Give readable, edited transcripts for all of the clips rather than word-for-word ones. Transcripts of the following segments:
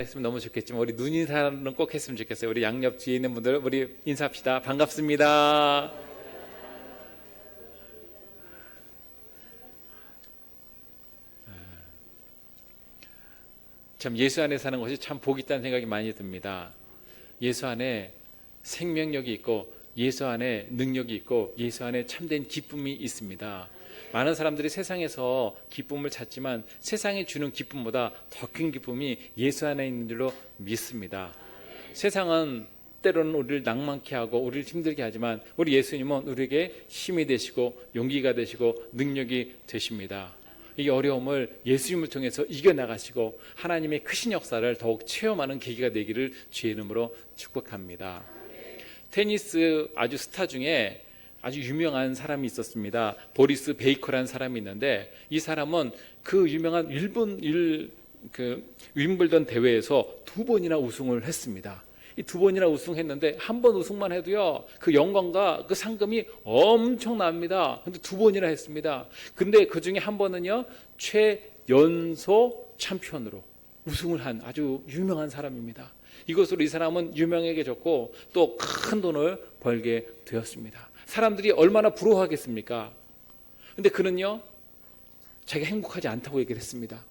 했으면 너무 좋겠지만 우리 눈 인사는 꼭 했으면 좋겠어요. 우리 양옆 뒤에 있는 분들 우리 인사합시다. 반갑습니다. 참 예수 안에 사는 것이 참 복이 있다는 생각이 많이 듭니다. 예수 안에 생명력이 있고 예수 안에 능력이 있고 예수 안에 참된 기쁨이 있습니다. 많은 사람들이 세상에서 기쁨을 찾지만 세상이 주는 기쁨보다 더 큰 기쁨이 예수 안에 있는 줄로 믿습니다. 세상은 때로는 우리를 낭만케 하고 우리를 힘들게 하지만 우리 예수님은 우리에게 힘이 되시고 용기가 되시고 능력이 되십니다. 이 어려움을 예수님을 통해서 이겨나가시고 하나님의 크신 역사를 더욱 체험하는 계기가 되기를 주의 이름으로 축복합니다. 테니스 아주 스타 중에 아주 유명한 사람이 있었습니다. 보리스 베이커라는 사람이 있는데 이 사람은 그 유명한 윈블던 대회에서 2번이나 우승을 했습니다. 이 2번이나 우승했는데 한 번 우승만 해도요 그 영광과 그 상금이 엄청납니다. 근데 2번이나 했습니다. 근데 그 중에 한 번은요 최연소 챔피언으로 우승을 한 아주 유명한 사람입니다. 이것으로 이 사람은 유명해졌고 또 큰 돈을 벌게 되었습니다. 사람들이 얼마나 부러워하겠습니까? 근데 그는요 자기가 행복하지 않다고 얘기를 했습니다.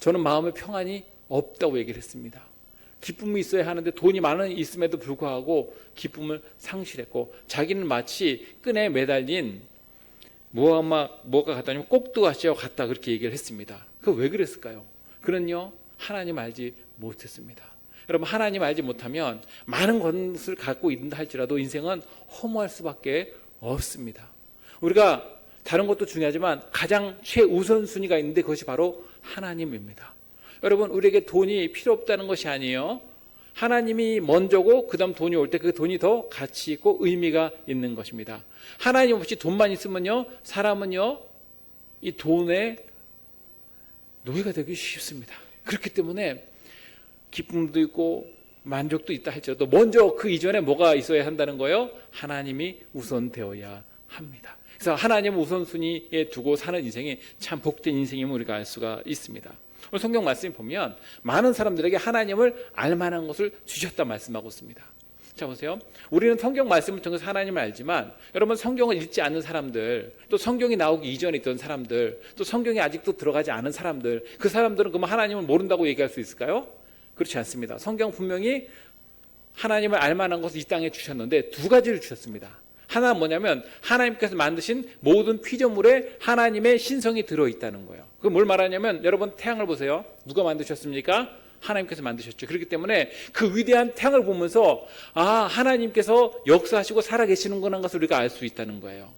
저는 마음의 평안이 없다고 얘기를 했습니다. 기쁨이 있어야 하는데 돈이 많은 있음에도 불구하고 기쁨을 상실했고 자기는 마치 끈에 매달린 뭐가 같다면 꼭두가시와 같다 그렇게 얘기를 했습니다. 그 왜 그랬을까요? 그는요 하나님 알지 못했습니다. 여러분 하나님 알지 못하면 많은 것을 갖고 있다 할지라도 인생은 허무할 수밖에 없습니다. 우리가 다른 것도 중요하지만 가장 최우선순위가 있는데 그것이 바로 하나님입니다. 여러분 우리에게 돈이 필요 없다는 것이 아니에요. 하나님이 먼저고 그 다음 돈이 올 때 그 돈이 더 가치 있고 의미가 있는 것입니다. 하나님 없이 돈만 있으면요 사람은요 이 돈의 노예가 되기 쉽습니다. 그렇기 때문에 기쁨도 있고 만족도 있다 할지라도 먼저 그 이전에 뭐가 있어야 한다는 거예요? 하나님이 우선되어야 합니다. 그래서 하나님을 우선순위에 두고 사는 인생이 참 복된 인생임을 우리가 알 수가 있습니다. 오늘 성경 말씀 보면 많은 사람들에게 하나님을 알만한 것을 주셨다 말씀하고 있습니다. 자 보세요. 우리는 성경 말씀을 통해서 하나님을 알지만 여러분 성경을 읽지 않는 사람들 또 성경이 나오기 이전에 있던 사람들 또 성경에 아직도 들어가지 않은 사람들 그 사람들은 그러면 하나님을 모른다고 얘기할 수 있을까요? 그렇지 않습니다. 성경 분명히 하나님을 알만한 것을 이 땅에 주셨는데 두 가지를 주셨습니다. 하나는 뭐냐면 하나님께서 만드신 모든 피조물에 하나님의 신성이 들어있다는 거예요. 그건 뭘 말하냐면 여러분 태양을 보세요. 누가 만드셨습니까? 하나님께서 만드셨죠. 그렇기 때문에 그 위대한 태양을 보면서 하나님께서 역사하시고 살아계시는구나 하는 것을 우리가 알 수 있다는 거예요.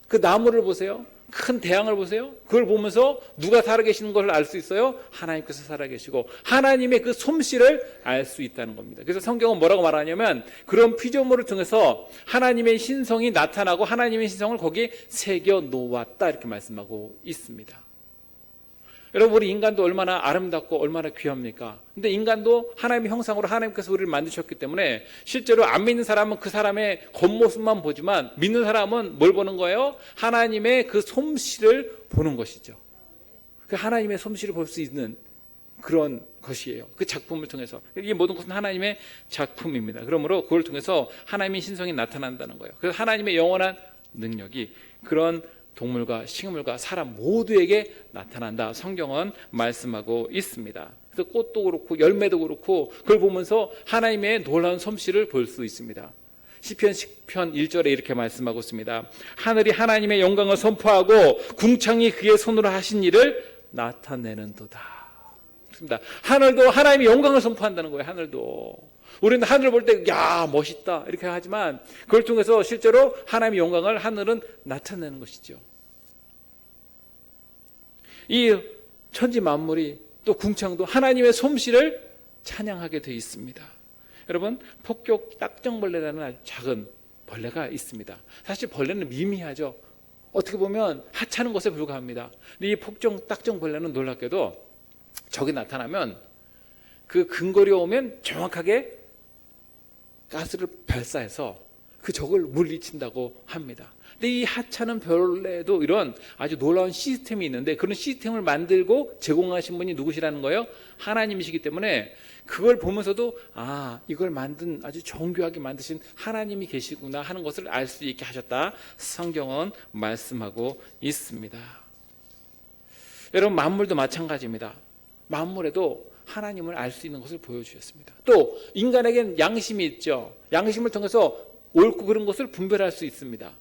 그 나무를 보세요. 큰 태양을 보세요. 그걸 보면서 누가 살아계시는 걸 알 수 있어요? 하나님께서 살아계시고 하나님의 그 솜씨를 알 수 있다는 겁니다. 그래서 성경은 뭐라고 말하냐면 그런 피조물을 통해서 하나님의 신성이 나타나고 하나님의 신성을 거기에 새겨 놓았다 이렇게 말씀하고 있습니다. 여러분 우리 인간도 얼마나 아름답고 얼마나 귀합니까? 근데 인간도 하나님의 형상으로 하나님께서 우리를 만드셨기 때문에 실제로 안 믿는 사람은 그 사람의 겉모습만 보지만 믿는 사람은 뭘 보는 거예요? 하나님의 그 솜씨를 보는 것이죠. 그 하나님의 솜씨를 볼 수 있는 그런 것이에요. 그 작품을 통해서. 이 모든 것은 하나님의 작품입니다. 그러므로 그걸 통해서 하나님의 신성이 나타난다는 거예요. 그래서 하나님의 영원한 능력이 그런 동물과 식물과 사람 모두에게 나타난다. 성경은 말씀하고 있습니다. 그래서 꽃도 그렇고 열매도 그렇고 그걸 보면서 하나님의 놀라운 솜씨를 볼 수 있습니다. 시편 10편 1절에 이렇게 말씀하고 있습니다. 하늘이 하나님의 영광을 선포하고 궁창이 그의 손으로 하신 일을 나타내는도다. 그렇습니다. 하늘도 하나님의 영광을 선포한다는 거예요. 하늘도. 우리는 하늘을 볼 때 야 멋있다 이렇게 하지만 그걸 통해서 실제로 하나님의 영광을 하늘은 나타내는 것이죠. 이 천지 만물이 또 궁창도 하나님의 솜씨를 찬양하게 되어 있습니다. 여러분 폭격 딱정벌레라는 아주 작은 벌레가 있습니다. 사실 벌레는 미미하죠. 어떻게 보면 하찮은 것에 불과합니다. 근데 이 폭격 딱정벌레는 놀랍게도 적이 나타나면 그 근거리에 오면 정확하게 가스를 발사해서 그 적을 물리친다고 합니다. 근데 이 하찮은 별에도 이런 아주 놀라운 시스템이 있는데 그런 시스템을 만들고 제공하신 분이 누구시라는 거예요? 하나님이시기 때문에 그걸 보면서도 이걸 만든 아주 정교하게 만드신 하나님이 계시구나 하는 것을 알 수 있게 하셨다. 성경은 말씀하고 있습니다. 여러분 만물도 마찬가지입니다. 만물에도 하나님을 알 수 있는 것을 보여주셨습니다. 또 인간에겐 양심이 있죠. 양심을 통해서 옳고 그른 것을 분별할 수 있습니다.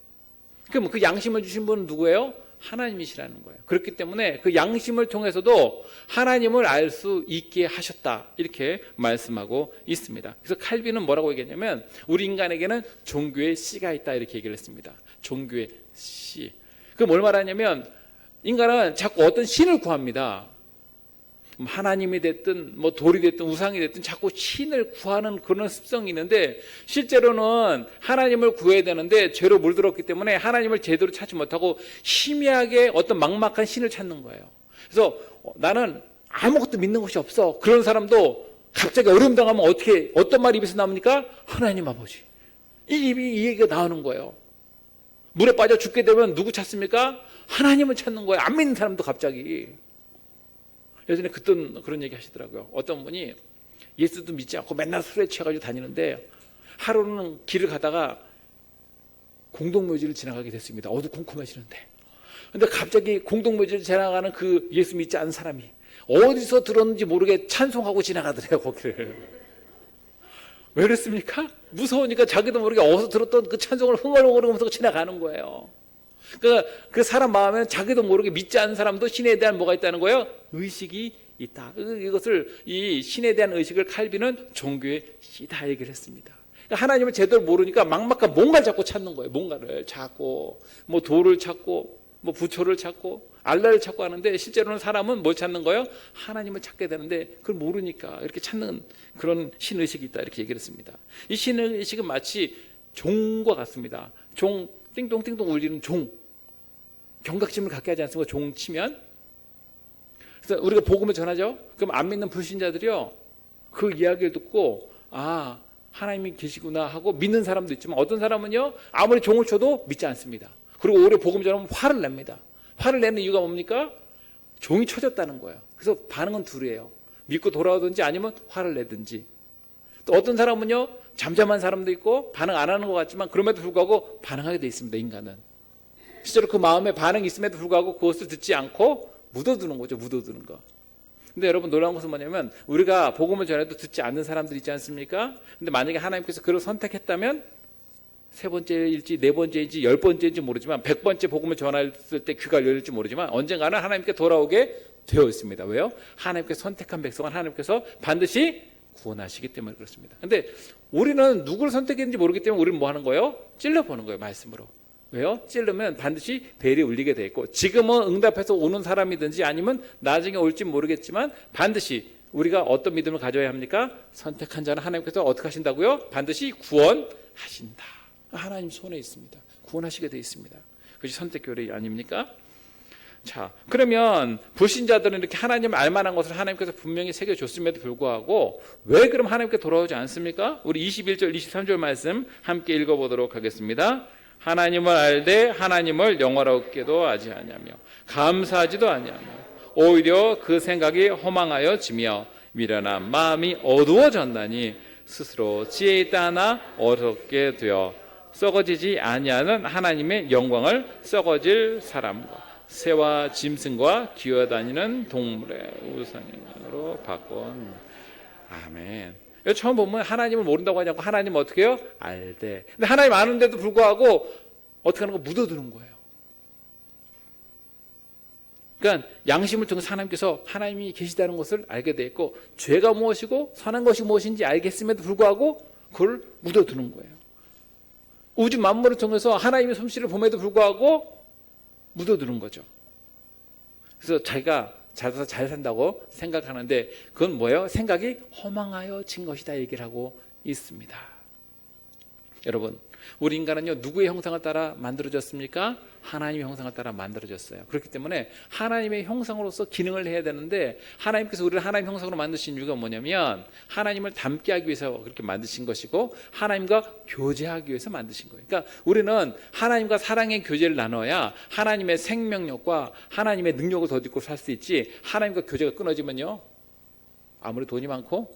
그럼 그 양심을 주신 분은 누구예요? 하나님이시라는 거예요. 그렇기 때문에 그 양심을 통해서도 하나님을 알 수 있게 하셨다. 이렇게 말씀하고 있습니다. 그래서 칼빈은 뭐라고 얘기했냐면 우리 인간에게는 종교의 씨가 있다 이렇게 얘기를 했습니다. 종교의 씨. 그럼 뭘 말하냐면 인간은 자꾸 어떤 신을 구합니다. 하나님이 됐든 뭐 돌이 됐든 우상이 됐든 자꾸 신을 구하는 그런 습성이 있는데 실제로는 하나님을 구해야 되는데 죄로 물들었기 때문에 하나님을 제대로 찾지 못하고 희미하게 어떤 막막한 신을 찾는 거예요. 그래서 나는 아무것도 믿는 것이 없어. 그런 사람도 갑자기 어려움 당하면 어떤 말이 입에서 나옵니까? 하나님 아버지. 이 얘기가 나오는 거예요. 물에 빠져 죽게 되면 누구 찾습니까? 하나님을 찾는 거예요. 안 믿는 사람도 갑자기. 예전에 그런 얘기 하시더라고요. 어떤 분이 예수도 믿지 않고 맨날 술에 취해가지고 다니는데 하루는 길을 가다가 공동묘지를 지나가게 됐습니다. 어두컴컴해지는데. 근데 갑자기 공동묘지를 지나가는 그 예수 믿지 않은 사람이 어디서 들었는지 모르게 찬송하고 지나가더래요, 거기를. 왜 그랬습니까? 무서우니까 자기도 모르게 어디서 들었던 그 찬송을 흥얼흥얼하면서 지나가는 거예요. 그러니까 그 사람 마음에는 자기도 모르게 믿지 않는 사람도 신에 대한 뭐가 있다는 거예요? 의식이 있다. 이것을 이 신에 대한 의식을 칼빈은 종교의 씨다 얘기를 했습니다. 그러니까 하나님을 제대로 모르니까 막막한 뭔가를 자꾸 찾는 거예요. 뭔가를 찾고 뭐 돌을 찾고 뭐 부초를 찾고 알라를 찾고 하는데 실제로는 사람은 뭘 찾는 거예요? 하나님을 찾게 되는데 그걸 모르니까 이렇게 찾는 그런 신의식이 있다 이렇게 얘기를 했습니다. 이 신의식은 마치 종과 같습니다. 종 띵동띵동 울리는 종. 경각심을 갖게 하지 않습니까? 종 치면. 그래서 우리가 복음을 전하죠. 그럼 안 믿는 불신자들이요. 그 이야기를 듣고 하나님이 계시구나 하고 믿는 사람도 있지만 어떤 사람은요. 아무리 종을 쳐도 믿지 않습니다. 그리고 오히려 복음 전하면 화를 냅니다. 화를 내는 이유가 뭡니까? 종이 쳐졌다는 거예요. 그래서 반응은 둘이에요. 믿고 돌아오든지 아니면 화를 내든지. 또 어떤 사람은요. 잠잠한 사람도 있고 반응 안 하는 것 같지만 그럼에도 불구하고 반응하게 돼 있습니다. 인간은. 실제로 그 마음에 반응이 있음에도 불구하고 그것을 듣지 않고 묻어두는 거죠. 묻어두는 거. 근데 여러분 놀라운 것은 뭐냐면 우리가 복음을 전해도 듣지 않는 사람들 있지 않습니까? 근데 만약에 하나님께서 그를 선택했다면 세 번째일지 네 번째인지 10번째인지 모르지만 100번째 복음을 전했을 때 귀가 열릴지 모르지만 언젠가는 하나님께 돌아오게 되어 있습니다. 왜요? 하나님께서 선택한 백성은 하나님께서 반드시 구원하시기 때문에 그렇습니다. 근데 우리는 누구를 선택했는지 모르기 때문에 우리는 뭐 하는 거예요? 찔러보는 거예요. 말씀으로. 왜요? 찔르면 반드시 벨이 울리게 돼 있고 지금은 응답해서 오는 사람이든지 아니면 나중에 올지 모르겠지만 반드시 우리가 어떤 믿음을 가져야 합니까? 선택한 자는 하나님께서 어떻게 하신다고요? 반드시 구원하신다. 하나님 손에 있습니다. 구원하시게 돼 있습니다. 그것이 선택교리 아닙니까? 자, 그러면 불신자들은 이렇게 하나님을 알만한 것을 하나님께서 분명히 새겨줬음에도 불구하고 왜 그럼 하나님께 돌아오지 않습니까? 우리 21절 23절 말씀 함께 읽어보도록 하겠습니다. 하나님을 알되 하나님을 영화롭게도 하지 아니하며 감사하지도 아니하며 오히려 그 생각이 허망하여지며 미련한 마음이 어두워졌나니 스스로 지혜 있다 하나 어둡게 되어 썩어지지 아니하는 하나님의 영광을 썩어질 사람과 새와 짐승과 기어다니는 동물의 우상으로 바꾼. 아멘. 처음 보면 하나님을 모른다고 하냐고 하나님 어떻게 해요? 알되. 근데 하나님 아는데도 불구하고 어떻게 하는 거 묻어두는 거예요. 그러니까 양심을 통해서 하나님께서 하나님이 계시다는 것을 알게 돼 있고 죄가 무엇이고 선한 것이 무엇인지 알겠음에도 불구하고 그걸 묻어두는 거예요. 우주 만물을 통해서 하나님의 솜씨를 봄에도 불구하고 묻어두는 거죠. 그래서 자기가 잘 산다고 생각하는데 그건 뭐예요? 생각이 허망하여진 것이다 얘기를 하고 있습니다. 여러분 우리 인간은요, 누구의 형상을 따라 만들어졌습니까? 하나님의 형상을 따라 만들어졌어요. 그렇기 때문에 하나님의 형상으로서 기능을 해야 되는데, 하나님께서 우리를 하나님 형상으로 만드신 이유가 뭐냐면 하나님을 닮게 하기 위해서 그렇게 만드신 것이고, 하나님과 교제하기 위해서 만드신 거예요. 그러니까 우리는 하나님과 사랑의 교제를 나눠야 하나님의 생명력과 하나님의 능력을 덧입고 살 수 있지, 하나님과 교제가 끊어지면요, 아무리 돈이 많고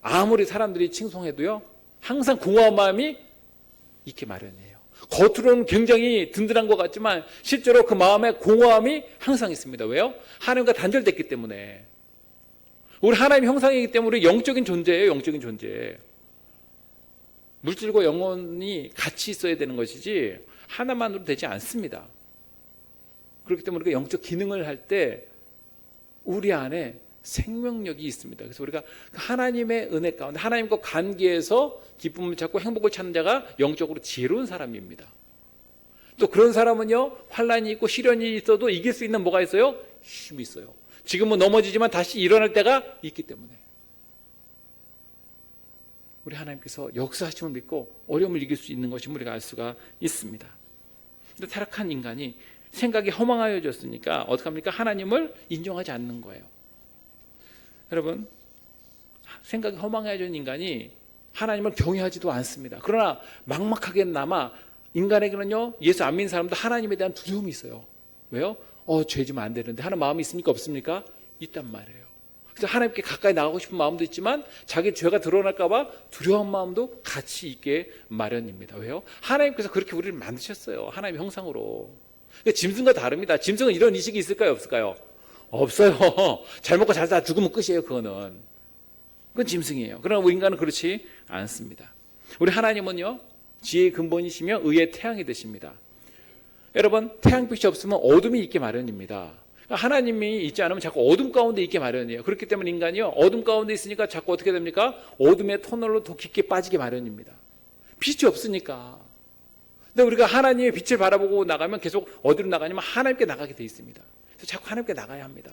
아무리 사람들이 칭송해도요, 항상 공허한 마음이 있기 마련이에요. 겉으로는 굉장히 든든한 것 같지만 실제로 그 마음에 공허함이 항상 있습니다. 왜요? 하나님과 단절됐기 때문에. 우리 하나님의 형상이기 때문에 우리 영적인 존재예요. 영적인 존재. 물질과 영혼이 같이 있어야 되는 것이지 하나만으로 되지 않습니다. 그렇기 때문에 우리가 영적 기능을 할 때 우리 안에 생명력이 있습니다. 그래서 우리가 하나님의 은혜 가운데 하나님과 관계에서 기쁨을 찾고 행복을 찾는 자가 영적으로 지혜로운 사람입니다. 또 그런 사람은요, 환난이 있고 시련이 있어도 이길 수 있는 뭐가 있어요? 힘이 있어요. 지금은 넘어지지만 다시 일어날 때가 있기 때문에. 우리 하나님께서 역사하심을 믿고 어려움을 이길 수 있는 것임을 우리가 알 수가 있습니다. 근데 타락한 인간이 생각이 허망하여졌으니까 어떻게 합니까? 하나님을 인정하지 않는 거예요. 여러분, 생각이 허망해진 인간이 하나님을 경외하지도 않습니다. 그러나 막막하게나마 인간에게는요, 예수 안 믿는 사람도 하나님에 대한 두려움이 있어요. 왜요? 죄 지면 안 되는데 하는 마음이 있습니까? 없습니까? 있단 말이에요. 그래서 하나님께 가까이 나가고 싶은 마음도 있지만 자기 죄가 드러날까 봐 두려운 마음도 같이 있게 마련입니다. 왜요? 하나님께서 그렇게 우리를 만드셨어요. 하나님의 형상으로. 그러니까 짐승과 다릅니다. 짐승은 이런 의식이 있을까요? 없을까요? 없어요. 잘 먹고 잘 살다 죽으면 끝이에요. 그건 짐승이에요. 그러나 우리 인간은 그렇지 않습니다. 우리 하나님은요, 지혜의 근본이시며 의의 태양이 되십니다. 여러분, 태양빛이 없으면 어둠이 있게 마련입니다. 하나님이 있지 않으면 자꾸 어둠 가운데 있게 마련이에요. 그렇기 때문에 인간이요, 어둠 가운데 있으니까 자꾸 어떻게 됩니까? 어둠의 터널로 더 깊게 빠지게 마련입니다. 빛이 없으니까. 근데 우리가 하나님의 빛을 바라보고 나가면 계속 어디로 나가냐면 하나님께 나가게 돼 있습니다. 그래서 자꾸 하나님께 나가야 합니다.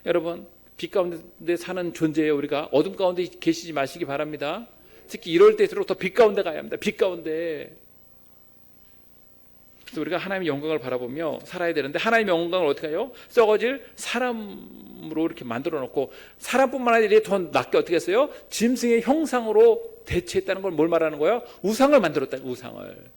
여러분, 빛 가운데 사는 존재예요. 우리가 어둠 가운데 계시지 마시기 바랍니다. 특히 이럴 때일수록 더 빛 가운데 가야 합니다. 빛 가운데. 그래서 우리가 하나님의 영광을 바라보며 살아야 되는데, 하나님의 영광을 어떻게 해요? 썩어질 사람으로 이렇게 만들어 놓고, 사람뿐만 아니라 더 낫게 어떻게 했어요? 짐승의 형상으로 대체했다는 걸 뭘 말하는 거예요? 우상을 만들었다. 우상을.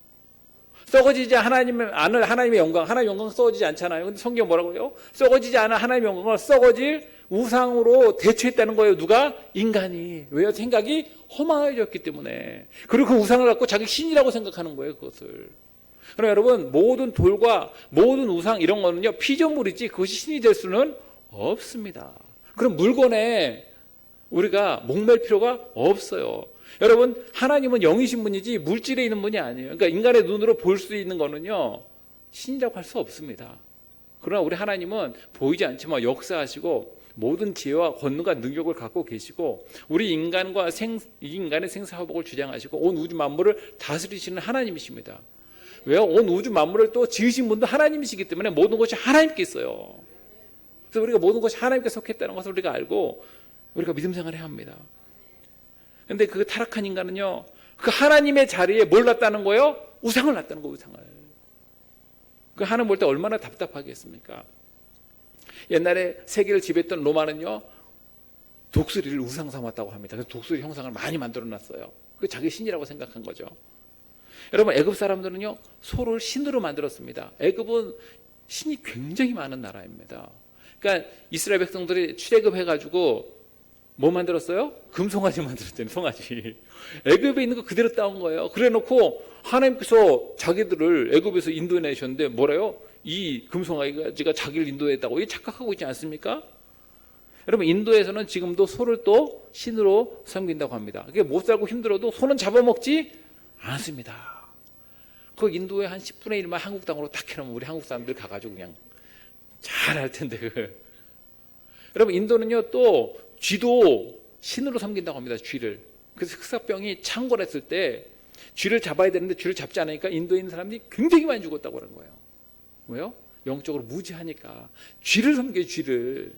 썩어지지 않은 하나님의 영광, 하나님의 영광은 썩어지지 않잖아요. 근데 성경 뭐라고 해요? 썩어지지 않은 하나님의 영광을 썩어질 우상으로 대체했다는 거예요. 누가? 인간이. 왜요? 생각이 허망해졌기 때문에. 그리고 그 우상을 갖고 자기 신이라고 생각하는 거예요. 그것을. 그럼 여러분, 모든 돌과 모든 우상 이런 거는요, 피조물이지 그것이 신이 될 수는 없습니다. 그럼 물건에 우리가 목맬 필요가 없어요. 여러분, 하나님은 영이신 분이지 물질에 있는 분이 아니에요. 그러니까 인간의 눈으로 볼 수 있는 거는요, 신이라고 할 수 없습니다. 그러나 우리 하나님은 보이지 않지만 역사하시고 모든 지혜와 권능과 능력을 갖고 계시고, 우리 인간의 생사화복을 주장하시고 온 우주 만물을 다스리시는 하나님이십니다. 왜요? 온 우주 만물을 또 지으신 분도 하나님이시기 때문에 모든 것이 하나님께 있어요. 그래서 우리가 모든 것이 하나님께 속했다는 것을 우리가 알고 우리가 믿음 생활을 해야 합니다. 그런데 그 타락한 인간은요, 그 하나님의 자리에 뭘 놨다는 거예요? 우상을 놨다는 거예요. 우상을. 그 하나님 볼 때 얼마나 답답하겠습니까? 옛날에 세계를 지배했던 로마는요, 독수리를 우상 삼았다고 합니다. 그래서 독수리 형상을 많이 만들어 놨어요. 그게 자기 신이라고 생각한 거죠. 여러분, 애굽 사람들은요, 소를 신으로 만들었습니다. 애굽은 신이 굉장히 많은 나라입니다. 그러니까 이스라엘 백성들이 출애굽해가지고 뭐 만들었어요? 금송아지 만들었잖아요. 송아지. 애굽에 있는 거 그대로 따온 거예요. 그래놓고 하나님께서 자기들을 애굽에서 인도해내셨는데 뭐래요? 이 금송아지가 자기를 인도했다고 착각하고 있지 않습니까? 여러분, 인도에서는 지금도 소를 또 신으로 섬긴다고 합니다. 그게 못 살고 힘들어도 소는 잡아먹지 않습니다. 그 인도의 한 10분의 1만 한국 땅으로 딱 해놓으면 우리 한국 사람들 가가지고 그냥 잘 할 텐데. 여러분, 인도는요, 또 쥐도 신으로 섬긴다고 합니다. 쥐를. 그래서 흑사병이 창궐했을 때 쥐를 잡아야 되는데 쥐를 잡지 않으니까 인도에 있는 사람들이 굉장히 많이 죽었다고 하는 거예요. 왜요? 영적으로 무지하니까. 쥐를 섬겨요. 쥐를.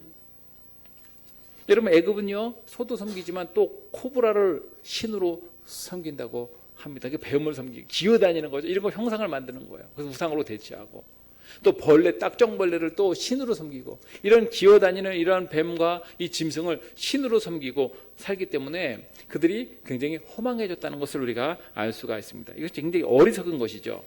여러분, 애굽은요, 소도 섬기지만 또 코브라를 신으로 섬긴다고 합니다. 뱀을 섬기고 기어다니는 거죠. 이런 거 형상을 만드는 거예요. 그래서 우상으로 대체하고 또 벌레, 딱정벌레를 또 신으로 섬기고 이런 기어다니는 이러한 뱀과 이 짐승을 신으로 섬기고 살기 때문에 그들이 굉장히 허망해졌다는 것을 우리가 알 수가 있습니다. 이것이 굉장히 어리석은 것이죠.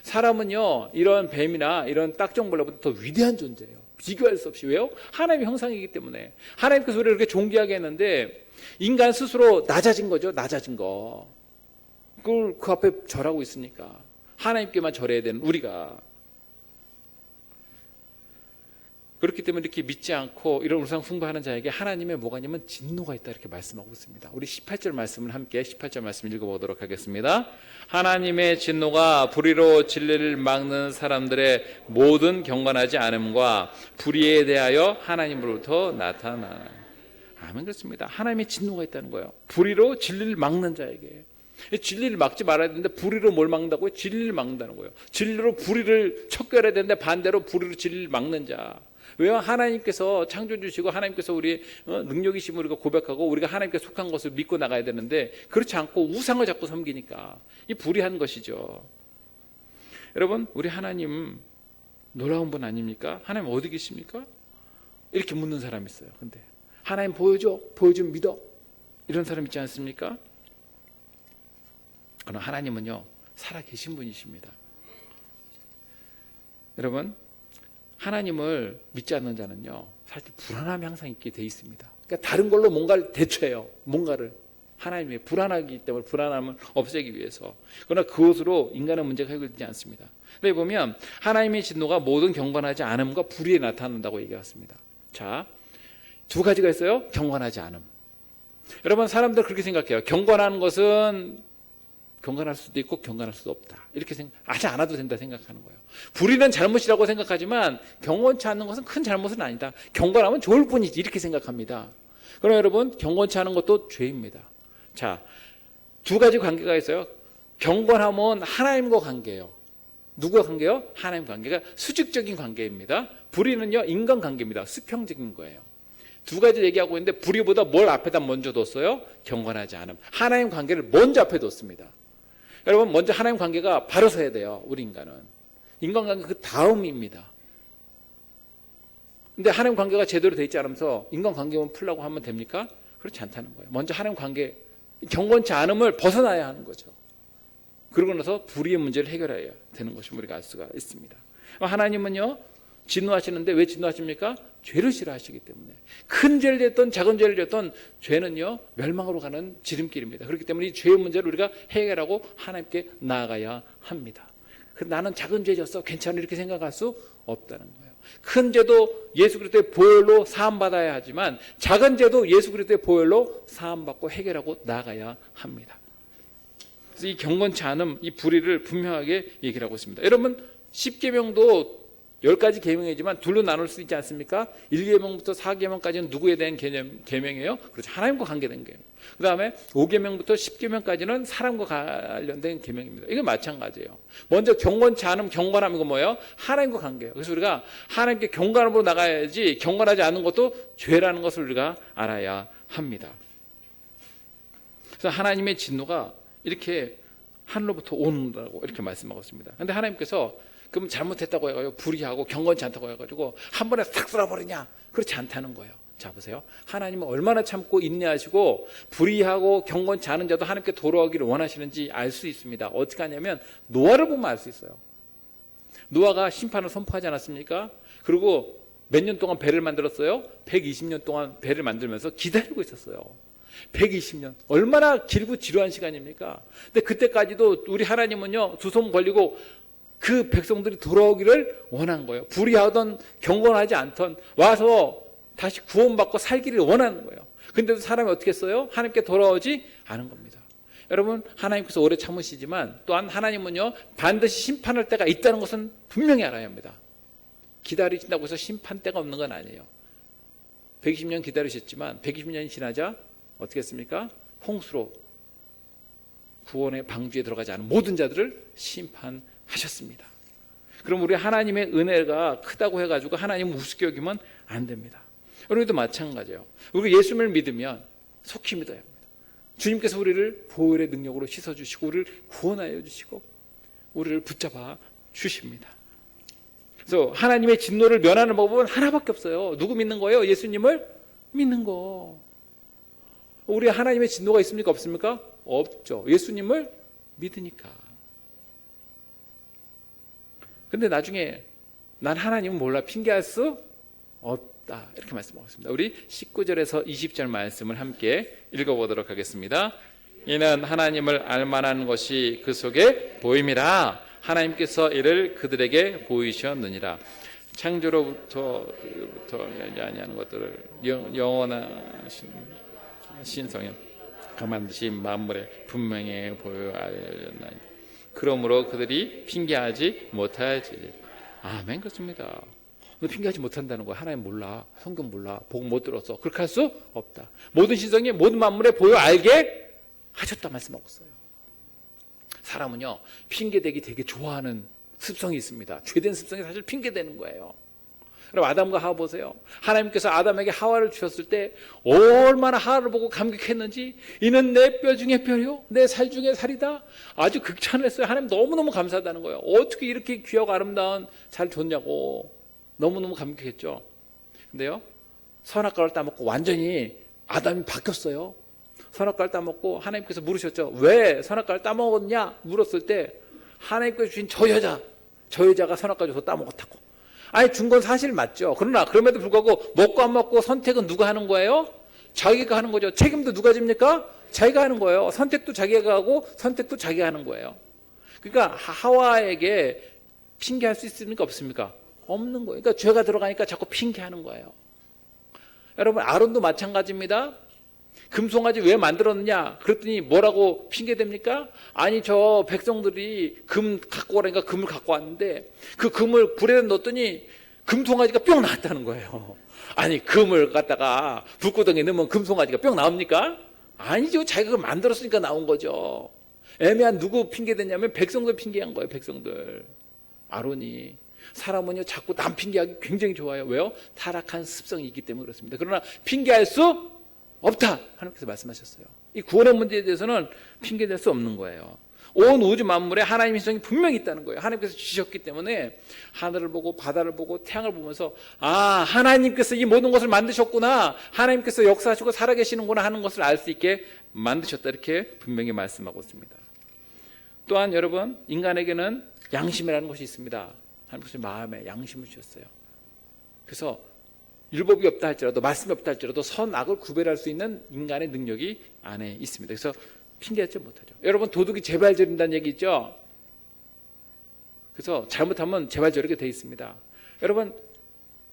사람은요, 이런 뱀이나 이런 딱정벌레보다 더 위대한 존재예요. 비교할 수 없이. 왜요? 하나님의 형상이기 때문에. 하나님께서 우리를 이렇게 존귀하게 했는데 인간 스스로 낮아진 거죠. 낮아진 거. 그걸 그 앞에 절하고 있으니까 하나님께만 절해야 되는 우리가. 그렇기 때문에 이렇게 믿지 않고 이런 우상 숭배하는 자에게 하나님의 뭐가 있냐면 진노가 있다 이렇게 말씀하고 있습니다. 우리 18절 말씀을 함께 18절 말씀 읽어보도록 하겠습니다. 하나님의 진노가 불의로 진리를 막는 사람들의 모든 경건하지 않음과 불의에 대하여 하나님으로부터 나타나. 아멘. 그렇습니다. 하나님의 진노가 있다는 거예요. 불의로 진리를 막는 자에게. 진리를 막지 말아야 되는데 불의로 뭘 막는다고요? 진리를 막는다는 거예요. 진리로 불의를 척결해야 되는데 반대로 불의로 진리를 막는 자. 왜요? 하나님께서 창조주시고 하나님께서 우리 능력이심을 우리가 고백하고 우리가 하나님께 속한 것을 믿고 나가야 되는데 그렇지 않고 우상을 자꾸 섬기니까 이 불의한 것이죠. 여러분, 우리 하나님 놀라운 분 아닙니까? 하나님 어디 계십니까? 이렇게 묻는 사람이 있어요. 근데 하나님 보여줘, 보여주면 믿어, 이런 사람 있지 않습니까? 그러나 하나님은요, 살아계신 분이십니다. 여러분, 하나님을 믿지 않는 자는요, 사실 불안함이 항상 있게 돼 있습니다. 그러니까 다른 걸로 뭔가를 대처해요. 뭔가를. 하나님이 불안하기 때문에 불안함을 없애기 위해서. 그러나 그것으로 인간의 문제가 해결되지 않습니다. 근데 보면 하나님의 진노가 모든 경건하지 않음과 불의에 나타난다고 얘기했습니다. 자, 두 가지가 있어요. 경건하지 않음. 여러분, 사람들 그렇게 생각해요. 경건한 것은 경건할 수도 있고 경건할 수도 없다. 이렇게 하지 않아도 된다 생각하는 거예요. 불의는 잘못이라고 생각하지만 경건치 않는 것은 큰 잘못은 아니다. 경건하면 좋을 뿐이지 이렇게 생각합니다. 그럼 여러분, 경건치 않은 것도 죄입니다. 자, 두 가지 관계가 있어요. 경건함은 하나님과 관계예요. 누구와 관계요? 하나님 관계가 수직적인 관계입니다. 불의는요, 인간 관계입니다. 수평적인 거예요. 두 가지 얘기하고 있는데 불의보다 뭘 앞에다 먼저 뒀어요? 경건하지 않음. 하나님 관계를 먼저 앞에 뒀습니다. 여러분, 먼저 하나님 관계가 바로 서야 돼요. 우리 인간은. 인간관계 그 다음입니다. 근데 하나님 관계가 제대로 돼 있지 않으면서 인간관계만 풀라고 하면 됩니까? 그렇지 않다는 거예요. 먼저 하나님 관계, 경건치 않음을 벗어나야 하는 거죠. 그러고 나서 불의의 문제를 해결해야 되는 것을 우리가 알 수가 있습니다. 하나님은요, 진노하시는데 왜 진노하십니까? 죄를 싫어하시기 때문에. 큰 죄를 졌던 작은 죄를 졌던 죄는요, 멸망으로 가는 지름길입니다. 그렇기 때문에 이 죄의 문제를 우리가 해결하고 하나님께 나아가야 합니다. 나는 작은 죄 졌어, 괜찮아, 이렇게 생각할 수 없다는 거예요. 큰 죄도 예수 그리스도의 보혈로 사함받아야 하지만 작은 죄도 예수 그리스도의 보혈로 사함받고 해결하고 나아가야 합니다. 그래서 이 경건치 않음, 이 불의를 분명하게 얘기를 하고 있습니다. 여러분, 10계명도 10가지 계명이지만 둘로 나눌 수 있지 않습니까? 1계명부터 4계명까지는 누구에 대한 계명이에요? 그렇죠. 하나님과 관계된 계명. 그 다음에 5계명부터 10계명까지는 사람과 관련된 계명입니다. 이건 마찬가지예요. 먼저 경건치 않음, 경건함, 이거 뭐예요? 하나님과 관계예요. 그래서 우리가 하나님께 경건함으로 나가야지 경건하지 않은 것도 죄라는 것을 우리가 알아야 합니다. 그래서 하나님의 진노가 이렇게 하늘로부터 온다고 이렇게 말씀하고 있습니다. 그런데 하나님께서 그럼 잘못했다고 해가지고 불의하고 경건치 않다고 해가지고 한 번에 탁 쏠아버리냐? 그렇지 않다는 거예요. 자, 보세요. 하나님은 얼마나 참고 인내하시고 불의하고 경건치 않은 자도 하나님께 돌아오기를 원하시는지 알 수 있습니다. 어떻게 하냐면 노아를 보면 알 수 있어요. 노아가 심판을 선포하지 않았습니까? 그리고 몇 년 동안 배를 만들었어요? 120년 동안 배를 만들면서 기다리고 있었어요. 120년. 얼마나 길고 지루한 시간입니까? 근데 그때까지도 우리 하나님은요, 두 손 벌리고 그 백성들이 돌아오기를 원한 거예요. 불의하던 경건하지 않던 와서 다시 구원받고 살기를 원하는 거예요. 근데도 사람이 어떻게 했어요? 하나님께 돌아오지 않은 겁니다. 여러분, 하나님께서 오래 참으시지만 또한 하나님은요, 반드시 심판할 때가 있다는 것은 분명히 알아야 합니다. 기다리신다고 해서 심판 때가 없는 건 아니에요. 120년 기다리셨지만 120년이 지나자 어떻게 했습니까? 홍수로 구원의 방주에 들어가지 않은 모든 자들을 심판하셨습니다. 그럼 우리 하나님의 은혜가 크다고 해가지고 하나님 우습게 여기면 안 됩니다. 우리도 마찬가지예요. 우리가 예수님을 믿으면 속히 믿어야 합니다. 주님께서 우리를 보혈의 능력으로 씻어주시고 우리를 구원하여 주시고 우리를 붙잡아 주십니다. 그래서 하나님의 진노를 면하는 방법은 하나밖에 없어요. 누구 믿는 거예요? 예수님을 믿는 거. 우리 하나님의 진노가 있습니까? 없습니까? 없죠. 예수님을 믿으니까. 근데 나중에 난 하나님은 몰라 핑계할 수 없다 이렇게 말씀하셨습니다. 우리 19절에서 20절 말씀을 함께 읽어보도록 하겠습니다. 이는 하나님을 알만한 것이 그 속에 보임이라 하나님께서 이를 그들에게 보이셨느니라. 창조로부터 아니하는 것들을 영원한 신성에 가만두신 만물에 분명히 보여 알렸나니 그러므로 그들이 핑계하지 못하지. 아멘. 그렇습니다. 너 핑계하지 못한다는 거야. 하나님 몰라, 성경 몰라, 복음 못 들었어. 그렇게 할 수 없다. 모든 신성이 모든 만물에 보여 알게 하셨다 말씀하고 있어요. 사람은요 핑계대기 되게 좋아하는 습성이 있습니다. 죄된 습성이 사실 핑계대는 거예요. 그럼 아담과 하와 보세요. 하나님께서 아담에게 하와를 주셨을 때 얼마나 하와를 보고 감격했는지, 이는 내 뼈 중에 뼈요 내 살 중에 살이다. 아주 극찬을 했어요. 하나님 너무너무 감사하다는 거예요. 어떻게 이렇게 귀하고 아름다운 살 줬냐고 너무너무 감격했죠. 근데요 선악과를 따먹고 완전히 아담이 바뀌었어요. 선악과를 따먹고 하나님께서 물으셨죠. 왜 선악과를 따먹었냐 물었을 때 하나님께서 주신 저 여자가 선악과 줘서 따먹었다고. 아니 준 건 사실 맞죠. 그러나 그럼에도 불구하고 먹고 안 먹고 선택은 누가 하는 거예요? 자기가 하는 거죠. 책임도 누가 집니까? 자기가 하는 거예요. 선택도 자기가 하고 선택도 자기가 하는 거예요. 그러니까 하와에게 핑계할 수 있습니까? 없습니까? 없는 거예요. 그러니까 죄가 들어가니까 자꾸 핑계하는 거예요. 여러분 아론도 마찬가지입니다. 금송아지 왜 만들었느냐 그랬더니 뭐라고 핑계댑니까? 아니 저 백성들이 금 갖고 오라니까 금을 갖고 왔는데 그 금을 불에 넣었더니 금송아지가 뿅 나왔다는 거예요. 아니 금을 갖다가 불구덩이에 넣으면 금송아지가 뿅 나옵니까? 아니죠. 자기가 그걸 만들었으니까 나온 거죠. 애매한 누구 핑계댔냐면 백성들 핑계한 거예요. 백성들. 아론이. 사람은요 자꾸 남 핑계하기 굉장히 좋아요. 왜요? 타락한 습성이 있기 때문에 그렇습니다. 그러나 핑계할 수 없다 하나님께서 말씀하셨어요. 이 구원의 문제에 대해서는 핑계댈 수 없는 거예요. 온 우주 만물에 하나님의 신성이 분명히 있다는 거예요. 하나님께서 주셨기 때문에 하늘을 보고 바다를 보고 태양을 보면서 아 하나님께서 이 모든 것을 만드셨구나, 하나님께서 역사하시고 살아계시는구나 하는 것을 알 수 있게 만드셨다 이렇게 분명히 말씀하고 있습니다. 또한 여러분 인간에게는 양심이라는 것이 있습니다. 하나님께서 마음에 양심을 주셨어요. 그래서 율법이 없다 할지라도 말씀이 없다 할지라도 선악을 구별할 수 있는 인간의 능력이 안에 있습니다. 그래서 핑계하지 못하죠. 여러분 도둑이 제발 저린다는 얘기 있죠. 그래서 잘못하면 제발 저렇게 돼 있습니다. 여러분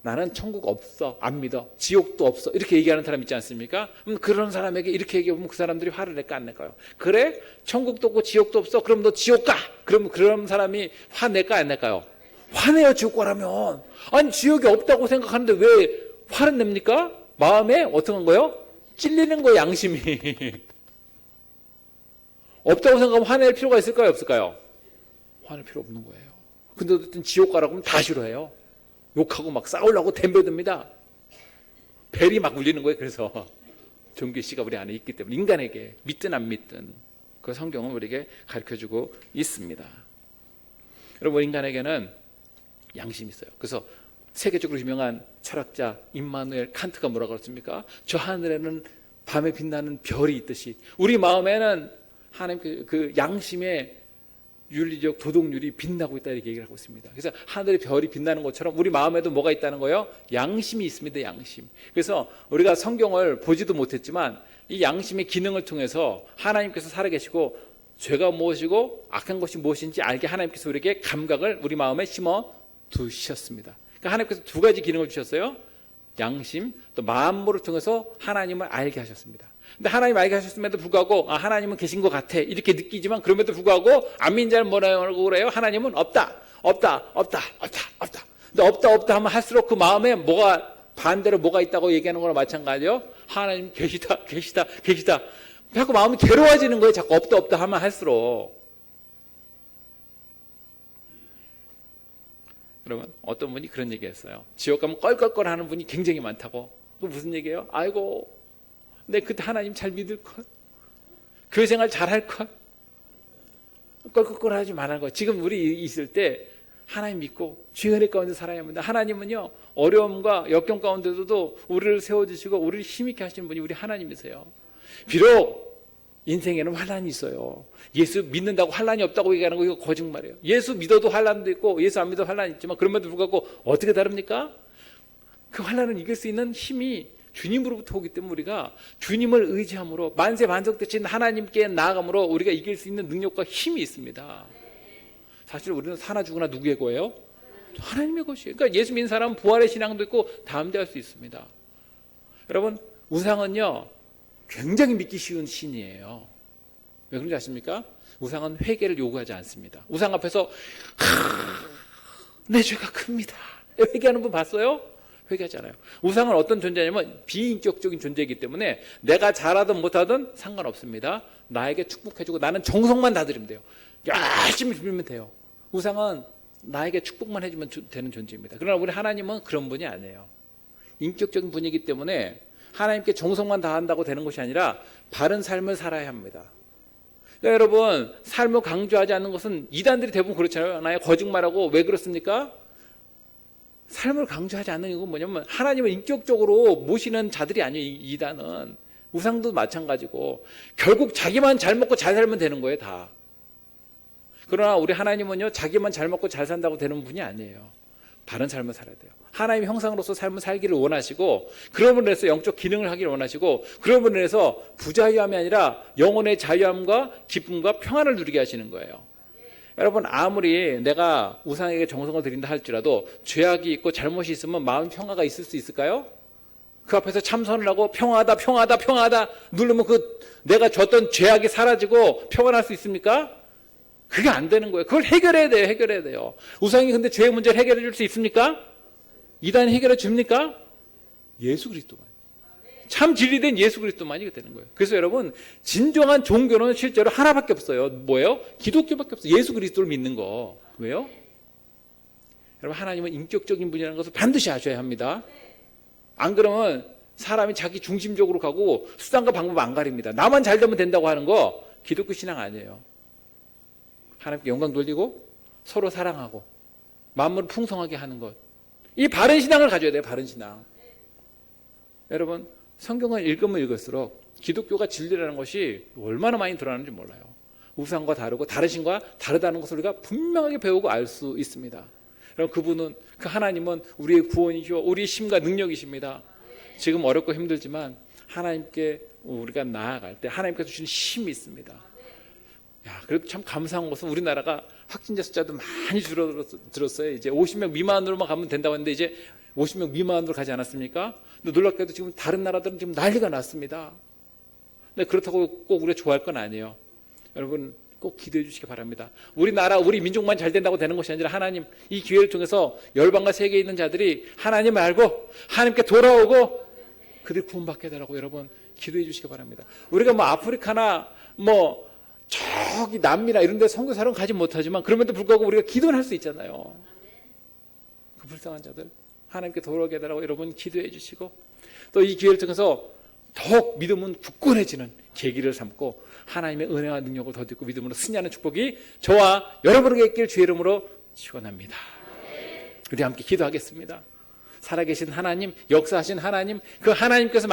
나는 천국 없어 안 믿어 지옥도 없어 이렇게 얘기하는 사람 있지 않습니까? 그런 사람에게 이렇게 얘기하면 그 사람들이 화를 낼까 안 낼까요? 그래 천국도 없고 지옥도 없어 그럼 너 지옥 가. 그럼 그런 사람이 화낼까 안 낼까요? 화내요. 지옥 가라면. 아니 지옥이 없다고 생각하는데 왜 화를 냅니까? 마음에 어떻게 한 거예요? 찔리는 거예요. 양심이. 없다고 생각하면 화낼 필요가 있을까요? 없을까요? 화낼 필요 없는 거예요. 근데 어쨌든 지옥 가라고 하면 다 싫어해요. 욕하고 막 싸우려고 덤벼듭니다. 벨이 막 울리는 거예요. 그래서 종교씨가 우리 안에 있기 때문에 인간에게 믿든 안 믿든 그 성경은 우리에게 가르쳐주고 있습니다. 여러분 인간에게는 양심이 있어요. 그래서 세계적으로 유명한 철학자 임마누엘 칸트가 뭐라고 그랬습니까? 저 하늘에는 밤에 빛나는 별이 있듯이 우리 마음에는 하나님 그 양심의 윤리적 도덕률이 빛나고 있다 이렇게 얘기를 하고 있습니다. 그래서 하늘의 별이 빛나는 것처럼 우리 마음에도 뭐가 있다는 거예요? 양심이 있습니다. 양심. 그래서 우리가 성경을 보지도 못했지만 이 양심의 기능을 통해서 하나님께서 살아계시고 죄가 무엇이고 악한 것이 무엇인지 알게 하나님께서 우리에게 감각을 우리 마음에 심어 두셨습니다. 그러니까 하나님께서 두 가지 기능을 주셨어요. 양심, 또 마음모를 통해서 하나님을 알게 하셨습니다. 근데 하나님 알게 하셨음에도 불구하고 아, 하나님은 계신 것 같아 이렇게 느끼지만 그럼에도 불구하고 안 믿는 자는 뭐라고 그래요? 하나님은 없다. 근데 없다 하면 할수록 그 마음에 뭐가 반대로 뭐가 있다고 얘기하는 거랑 마찬가지요. 하나님 계시다. 자꾸 마음이 괴로워지는 거예요. 자꾸 없다 하면 할수록. 여러분 어떤 분이 그런 얘기했어요. 지옥 가면 껄껄껄 하는 분이 굉장히 많다고. 또 무슨 얘기예요? 아이고 내 그때 하나님 잘 믿을 걸. 교회 생활 잘할 걸? 껄껄껄하지 말할 거. 지금 우리 있을 때 하나님 믿고 주의 은혜 가운데 살아야 합니다. 하나님은요, 어려움과 역경 가운데서도 우리를 세워주시고 우리를 힘있게 하시는 분이 우리 하나님이세요. 비록 인생에는 환난이 있어요. 예수 믿는다고 환난이 없다고 얘기하는 거 이거 거짓말이에요. 예수 믿어도 환난도 있고 예수 안 믿어도 환난이 있지만 그럼에도 불구하고 어떻게 다릅니까? 그 환난을 이길 수 있는 힘이 주님으로부터 오기 때문에 우리가 주님을 의지함으로 만세 반석 되신 하나님께 나아감으로 우리가 이길 수 있는 능력과 힘이 있습니다. 사실 우리는 사나 죽으나 누구의 거예요? 하나님의 것이에요. 그러니까 예수 믿는 사람은 부활의 신앙도 있고 담대할 수 있습니다. 여러분, 우상은요 굉장히 믿기 쉬운 신이에요. 왜 그런지 아십니까? 우상은 회개를 요구하지 않습니다. 우상 앞에서 내 죄가 큽니다. 회개하는 분 봤어요? 회개하지 않아요. 우상은 어떤 존재냐면 비인격적인 존재이기 때문에 내가 잘하든 못하든 상관없습니다. 나에게 축복해주고 나는 정성만 다드리면 돼요. 열심히 빌면 돼요. 우상은 나에게 축복만 해주면 되는 존재입니다. 그러나 우리 하나님은 그런 분이 아니에요. 인격적인 분이기 때문에 하나님께 정성만 다한다고 되는 것이 아니라 바른 삶을 살아야 합니다. 그러니까 여러분, 삶을 강조하지 않는 것은 이단들이 대부분 그렇잖아요. 거짓말하고. 왜 그렇습니까? 삶을 강조하지 않는 이유는 뭐냐면 하나님을 인격적으로 모시는 자들이 아니에요. 이단은. 우상도 마찬가지고 결국 자기만 잘 먹고 잘 살면 되는 거예요. 다. 그러나 우리 하나님은요, 자기만 잘 먹고 잘 산다고 되는 분이 아니에요. 바른 삶을 살아야 돼요. 하나님의 형상으로서 삶을 살기를 원하시고, 그런 분에서 영적 기능을 하기를 원하시고, 그런 분에서 부자유함이 아니라 영혼의 자유함과 기쁨과 평안을 누리게 하시는 거예요. 여러분, 아무리 내가 우상에게 정성을 드린다 할지라도 죄악이 있고 잘못이 있으면 마음 평화가 있을 수 있을까요? 그 앞에서 참선을 하고 평화하다 평화하다 평화하다 누르면 그 내가 줬던 죄악이 사라지고 평안할 수 있습니까? 그게 안 되는 거예요. 그걸 해결해야 돼요. 해결해야 돼요. 우상이 근데 죄의 문제를 해결해 줄 수 있습니까? 이단이 해결해 줍니까? 예수 그리스도만. 참 진리된 예수 그리스도만이 되는 거예요. 그래서 여러분, 진정한 종교는 실제로 하나밖에 없어요. 뭐예요? 기독교밖에 없어요. 예수 그리스도를 믿는 거. 왜요? 여러분, 하나님은 인격적인 분이라는 것을 반드시 아셔야 합니다. 안 그러면 사람이 자기 중심적으로 가고 수단과 방법 안 가립니다. 나만 잘 되면 된다고 하는 거 기독교 신앙 아니에요. 하나님께 영광 돌리고 서로 사랑하고 만물을 풍성하게 하는 것. 이 바른 신앙을 가져야 돼요. 바른 신앙. 여러분, 성경을 읽으면 읽을수록 기독교가 진리라는 것이 얼마나 많이 드러나는지 몰라요. 우상과 다르고 다른 신과 다르다는 것을 우리가 분명하게 배우고 알 수 있습니다. 그럼 그분은, 그 하나님은 우리의 구원이시오, 우리의 힘과 능력이십니다. 지금 어렵고 힘들지만 하나님께 우리가 나아갈 때 하나님께서 주시는 힘이 있습니다. 야, 그래도 참 감사한 것은 우리나라가 확진자 숫자도 많이 줄어들었어요. 이제 50명 미만으로만 가면 된다고 했는데 이제 50명 미만으로 가지 않았습니까? 근데 놀랍게도 지금 다른 나라들은 지금 난리가 났습니다. 근데 그렇다고 꼭 우리가 좋아할 건 아니에요. 여러분, 꼭 기도해 주시기 바랍니다. 우리나라, 우리 민족만 잘 된다고 되는 것이 아니라 하나님, 이 기회를 통해서 열방과 세계에 있는 자들이 하나님을 알고 하나님께 돌아오고 그들이 구원받게 해달라고 여러분 기도해 주시기 바랍니다. 우리가 뭐 아프리카나 뭐 저기 남미나 이런 데 선교사는 가지 못하지만 그럼에도 불구하고 우리가 기도는 할 수 있잖아요. 그 불쌍한 자들 하나님께 돌아오게 해달라고 여러분 기도해 주시고, 또 이 기회를 통해서 더욱 믿음은 굳건해지는 계기를 삼고 하나님의 은혜와 능력을 더듬고 믿음으로 승리하는 축복이 저와 여러분에게 있길 주의 이름으로 축원합니다. 우리 함께 기도하겠습니다. 살아계신 하나님, 역사하신 하나님, 그 하나님께서